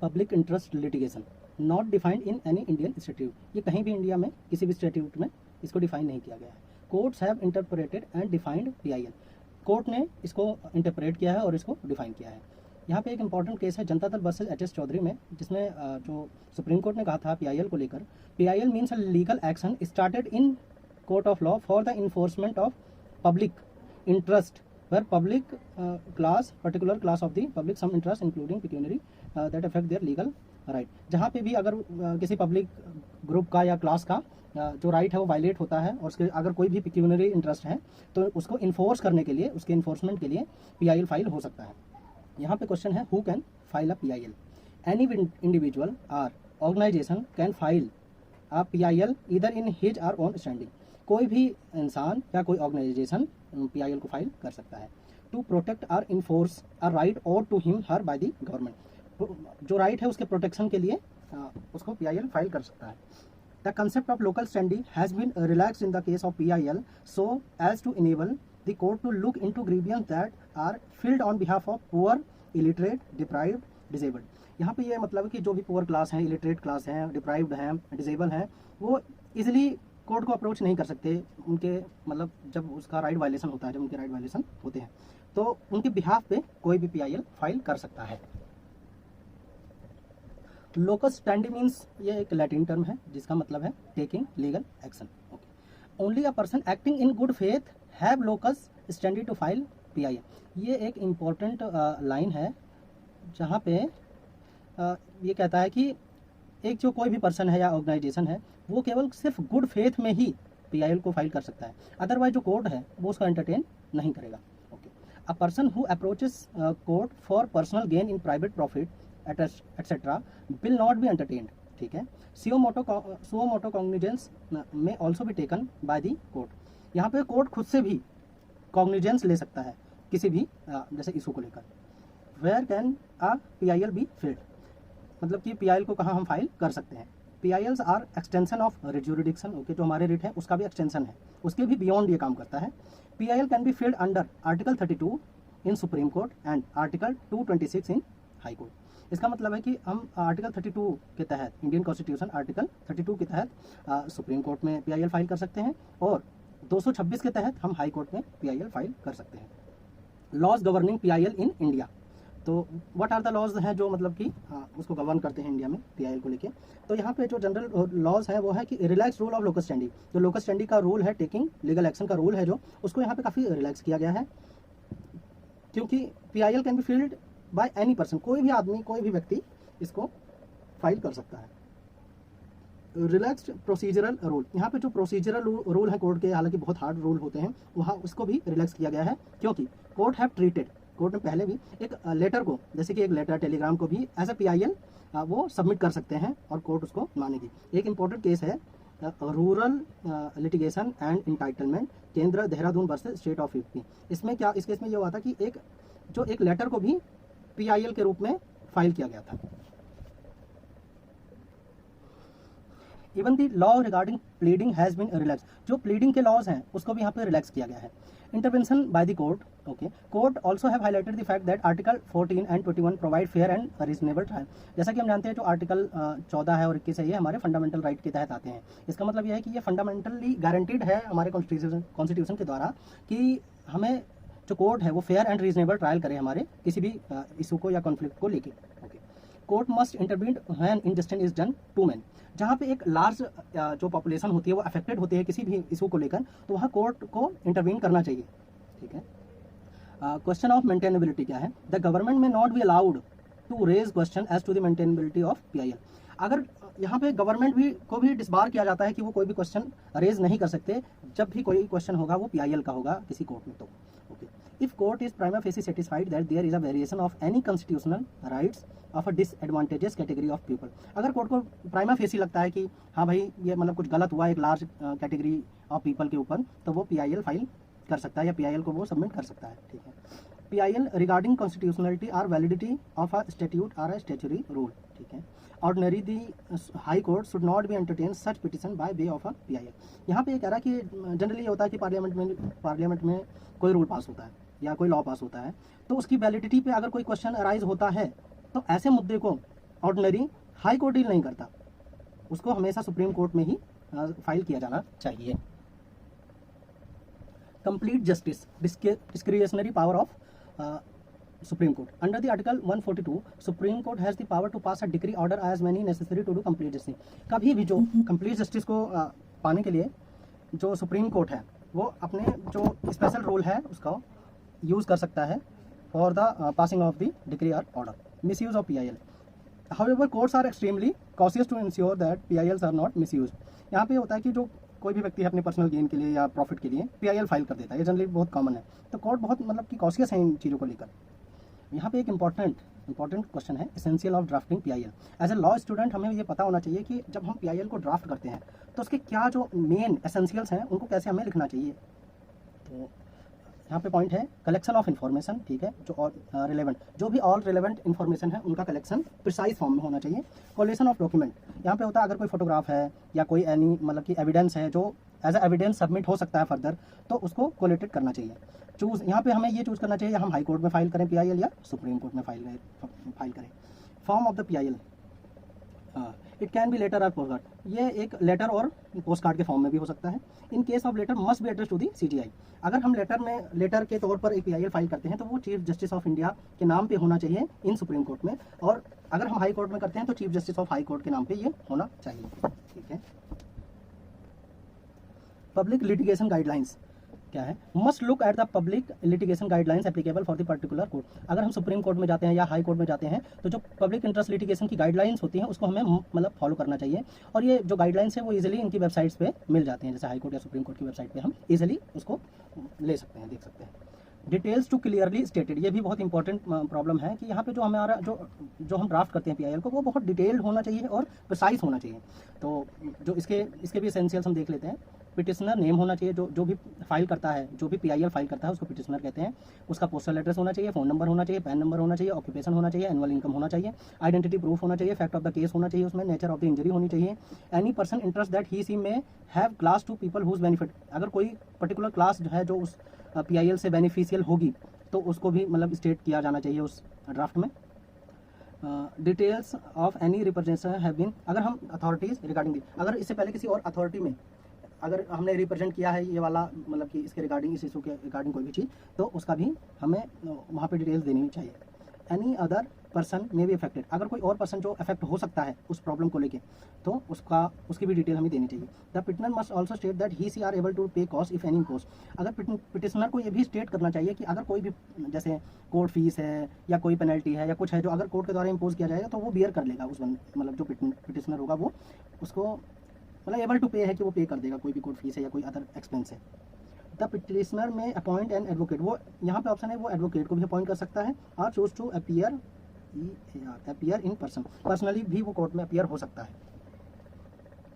Public interest litigation not defined in any Indian statute, ये कहीं भी इंडिया में किसी भी स्टैट्यूट में इसको डिफाइन नहीं किया गया है। Courts have interpreted and defined PIL, court ने इसको इंटरप्रेट किया है और इसको डिफाइन किया है। यहाँ पे एक इंपॉर्टेंट केस है जनता दल वर्सेस HS चौधरी में, जिसमें जो सुप्रीम कोर्ट ने कहा था PIL को लेकर, PIL means a legal action started in court of law for the enforcement of public interest where public particular class of the public some interest including pecuniary that affect their legal right। जहाँ पे भी अगर किसी public group का या class का जो right है वो वायलेट होता है और उसके अगर कोई भी पिक्यूनरी इंटरेस्ट है तो उसको इन्फोर्स करने के लिए, उसके इन्फोर्समेंट के लिए PIL फाइल हो सकता है। यहाँ पे क्वेश्चन है who can file a PIL, any individual or organization can file a PIL either in his or own standing, कोई भी इंसान या कोई ऑर्गेनाइजेशन PIL को फाइल कर सकता है। टू प्रोटेक्ट और इन्फोर्स अ राइट और to him her by the government, जो राइट है उसके प्रोटेक्शन के लिए उसको PIL फाइल कर सकता है। The concept of local standing has been relaxed in the case of PIL so as to enable the court to look into grievances that are filed on behalf of poor, illiterate, deprived, disabled. यहाँ पे ये मतलब है कि जो भी poor class हैं, illiterate class हैं, डिप्राइव्ड हैं, डिसेबल हैं, वो इजिली कोर्ट को अप्रोच नहीं कर सकते। उनके मतलब जब उसका राइट वायलेशन होता है, जब उनके राइट वायलेशन होते हैं तो उनके बिहाफ पे कोई भी PIL फाइल कर सकता है। लोकस स्टैंडी मीन्स ये एक लैटिन टर्म है जिसका मतलब है taking legal action. Okay, only a person acting in good faith have locus standi to file PIL। ये एक इम्पॉर्टेंट लाइन है जहाँ पे ये कहता है कि एक जो कोई भी पर्सन है या ऑर्गेनाइजेशन है वो केवल सिर्फ गुड फेथ में ही PIL को फाइल कर सकता है, अदरवाइज जो कोर्ट है वो उसको एंटरटेन नहीं करेगा। Okay, a person who approaches court for personal gain in private profit etcetera will not be entertained. ठीक है, सुओ मोटो कॉग्निजेंस में also be taken by the court. यहाँ पे कोर्ट खुद से भी कॉग्निजेंस ले सकता है किसी भी जैसे इशू को लेकर। Where can a PIL be filed, मतलब कि PIL को कहाँ हम फाइल कर सकते हैं। PILs are extension of writ jurisdiction. Okay, जो हमारे रिट है उसका भी एक्सटेंशन है, उसके भी बियॉन्ड ये काम करता है। PIL can be filled under article 32 in supreme court and article 226 in high court. इसका मतलब है कि हम आर्टिकल 32 के तहत, इंडियन कॉन्स्टिट्यूशन आर्टिकल 32 के तहत सुप्रीम कोर्ट में PIL फाइल कर सकते हैं और 226 के तहत हम हाई कोर्ट में PIL फाइल कर सकते हैं। Laws governing PIL in India, तो व्हाट आर द लॉज हैं जो मतलब कि उसको गवर्न करते हैं इंडिया में PIL को लेके। तो यहाँ पे जो जनरल लॉज है वो है कि relax rule of locus standi, जो लोकस स्टैंडी का रूल है, टेकिंग लीगल एक्शन का रूल है जो, उसको यहाँ पे काफ़ी रिलैक्स किया गया है, क्योंकि PIL can be filled by any person, कोई भी आदमी, कोई भी व्यक्ति इसको फाइल कर सकता है। रिलैक्स्ड प्रोसीजरल रूल, यहाँ पे जो प्रोसीजरल रूल है कोर्ट के, हालांकि बहुत हार्ड रूल होते हैं, वहाँ उसको भी रिलैक्स किया गया है, क्योंकि कोर्ट हैव ट्रीटेड, कोर्ट ने पहले भी एक लेटर को, जैसे कि एक लेटर, टेलीग्राम को भी एज ए PIL वो सबमिट कर सकते हैं और कोर्ट उसको मानेगी। एक इम्पोर्टेंट केस है रूरल लिटिगेशन एंड इंटाइटलमेंट, केंद्र Dehradun versus state of UP. इसमें क्या, इस केस में ये हुआ था कि एक लेटर को भी PIL के रूप में फाइल किया गया था। Even the law regarding pleading has been relax, जो प्लीडिंग के लॉज हैं उसको भी यहाँ पे रिलैक्स किया गया है। Intervention by the court, okay, court also have highlighted the fact that article 14 and 21 provide fair and reasonable trial. जैसा कि हम जानते हैं जो आर्टिकल 14 है और 21 है ये हमारे फंडामेंटल राइट के तहत आते हैं। इसका मतलब यह है कि ये फंडामेंटली गारंटीड है हमारे कॉन्स्टिट्यूशन के द्वारा कि हमें जो कोर्ट है वो फेयर एंड रीजनेबल ट्रायल करे हमारे किसी भी इशू को या कॉन्फ्लिक्ट को लेके। Okay, court must intervene when injustice is done to man, जहाँ पे एक लार्ज जो पॉपुलेशन होती है वो अफेक्टेड होती है किसी भी इशू को लेकर, तो वहाँ कोर्ट को इंटरवीन करना चाहिए। ठीक है, क्वेश्चन ऑफ मेंटेनेबिलिटी क्या है, the government may not be allowed to raise question as to the maintainability of PIL। अगर यहाँ पे गवर्नमेंट भी को भी डिसबार किया जाता है कि वो कोई भी क्वेश्चन रेज नहीं कर सकते, जब भी कोई क्वेश्चन होगा वो PIL का होगा किसी कोर्ट में। तो okay, if court is prima facie satisfied that there is a variation of any constitutional rights of a disadvantages category of people, अगर कोर्ट को प्राइमा फेसी लगता है कि हाँ भाई ये मतलब कुछ गलत हुआ एक लार्ज कैटेगरी ऑफ पीपल के ऊपर, तो वो PIL फाइल कर सकता है या PIL को वो सबमिट कर सकता है। ठीक है, PIL रिगार्डिंग कॉन्स्टिट्यूशनलिटी और वैलिडिटी ऑफ अ स्टैट्यूट और अ स्टैट्यूटरी रूल। ठीक है, ordinary the high court should not be entertain such petition by way of a PIL। यहाँ पे ये कह रहा है कि जनरली ये होता है कि पार्लियामेंट में कोई रूल पास होता है या कोई लॉ पास होता है, तो उसकी वैलिडिटी पे अगर कोई क्वेश्चन अराइज होता है तो ऐसे मुद्दे को ऑर्डिनरी हाई कोर्ट डील नहीं करता, उसको हमेशा सुप्रीम कोर्ट में ही फाइल किया जाना चाहिए। Complete justice, discretionary power of Supreme Court. Under the Article 142, Supreme Court has the power to pass a decree order as many necessary to do complete justice. कभी भी जो complete justice को पाने के लिए जो सुप्रीम कोर्ट है वो अपने जो स्पेशल रोल है उसका यूज़ कर सकता है for the passing of the decree or order. Misuse of PIL, however courts are extremely cautious to ensure that PILs are not misuse. यहाँ पे होता है कि जो कोई भी व्यक्ति है अपने पर्सनल गेन के लिए या प्रॉफिट के लिए PIL फाइल कर देता है, ये जनरली बहुत कॉमन है। तो कोर्ट बहुत मतलब कि कॉशियस है इन चीज़ों को लेकर। यहाँ पे एक इंपॉर्टेंट क्वेश्चन है, essential of drafting PIL। As a law student हमें ये पता होना चाहिए कि जब हम PIL को ड्राफ्ट करते हैं तो उसके क्या जो मेन एसेंशियल्स हैं उनको कैसे हमें लिखना चाहिए। तो यहाँ पे पॉइंट है कलेक्शन ऑफ इन्फॉर्मेशन, ठीक है, जो और रिलेवेंट जो भी ऑल रिलेवेंट इन्फॉर्मेशन है उनका कलेक्शन प्रिसाइज फॉर्म में होना चाहिए। कोलेशन ऑफ डॉक्यूमेंट, यहाँ पे होता है अगर कोई फोटोग्राफ है या कोई एनी मतलब कि एविडेंस है जो एज ए एविडेंस सबमिट हो सकता है फर्दर, तो उसको कोलेटेड करना चाहिए। चूज़, यहाँ पे हमें ये चूज़ करना चाहिए हम हाई कोर्ट में फाइल करें PIL या सुप्रीम कोर्ट में फाइल करें। Form of the PIL, it can be letter or post card, ये एक लेटर और पोस्ट कार्ड के फॉर्म में भी हो सकता है। In case of letter must be address to the CGI। अगर हम लेटर के तौर पर एक PIL फाइल करते हैं तो वो चीफ जस्टिस ऑफ इंडिया के नाम पे होना चाहिए इन सुप्रीम कोर्ट में, और अगर हम हाई कोर्ट में करते हैं तो chief justice of high court के नाम पे ये होना चाहिए, ठीक है। पब्लिक लिटिगेशन गाइडलाइंस क्या है, must look at the public litigation guidelines applicable for the particular court. अगर हम सुप्रीम कोर्ट में जाते हैं या हाई कोर्ट में जाते हैं तो जो पब्लिक इंटरेस्ट लिटिगेशन की गाइडलाइंस होती हैं उसको हमें मतलब फॉलो करना चाहिए, और ये जो गाइडलाइंस है वो इजीली इनकी वेबसाइट्स पे मिल जाती हैं, जैसे हाई कोर्ट या सुप्रीम कोर्ट की वेबसाइट पे हम इजीली उसको ले सकते हैं, देख सकते हैं। डिटेल्स टू क्लियरली स्टेटेड, ये भी बहुत इंपॉर्टेंट प्रॉब्लम है कि यहाँ पे जो हमारा जो हम ड्राफ्ट करते हैं PIL को वो बहुत डिटेल्ड होना चाहिए और प्रिसाइज होना चाहिए। तो जो इसके भी एसेंशियल्स हम देख लेते हैं। पिटिशनर नेम होना चाहिए, जो भी फाइल करता है, जो भी PIL फाइल करता है उसको पिटिशनर कहते हैं। उसका पोस्टल एड्रेस होना चाहिए, फ़ोन नंबर होना चाहिए, पैन नंबर होना चाहिए, ऑक्यूपेशन होना चाहिए, एनुअल इनकम होना चाहिए, आइडेंटिटी प्रूफ होना चाहिए, फैक्ट ऑफ द केस होना चाहिए, उसमें नेचर ऑफ द इंजरी होनी चाहिए, any person interest that he see में have class to people whose benefit, अगर कोई पर्टिकुलर क्लास जो है जो उस PIL से बेनिफिशियल होगी तो उसको भी मतलब स्टेट किया जाना चाहिए उस ड्राफ्ट में। Details of any representation have been, अगर हम अथॉरिटीज़ रिगार्डिंग अगर इससे पहले किसी और अथॉरिटी में अगर हमने रिप्रेजेंट किया है ये वाला मतलब कि इसके रिगार्डिंग, इस इशू के रिगार्डिंग कोई भी चीज़, तो उसका भी हमें वहाँ पे डिटेल्स देनी चाहिए। Any other person may be affected, अगर कोई और पर्सन जो अफेक्ट हो सकता है उस प्रॉब्लम को लेके तो उसकी भी डिटेल हमें देनी चाहिए। The petitioner must also state that he she are able to pay cost if any cost, अगर पिटिशनर को ये भी स्टेट करना चाहिए कि अगर कोई भी जैसे कोर्ट फीस है या कोई पेनल्टी है या कुछ है जो अगर कोर्ट के द्वारा इम्पोज किया जाएगा तो वो बियर कर लेगा उस मतलब जो पिटिशनर होगा वो उसको मतलब एबल टू पे है कि वो पे कर देगा कोई भी कोर्ट फीस है या कोई अदर एक्सपेंस है। द पिटिशनर में अपॉइंट एन एडवोकेट, वो यहाँ पे ऑप्शन है वो एडवोकेट को भी अपॉइंट कर सकता है, और choose to appear in person, personally भी वो कोर्ट में अपीयर हो सकता है।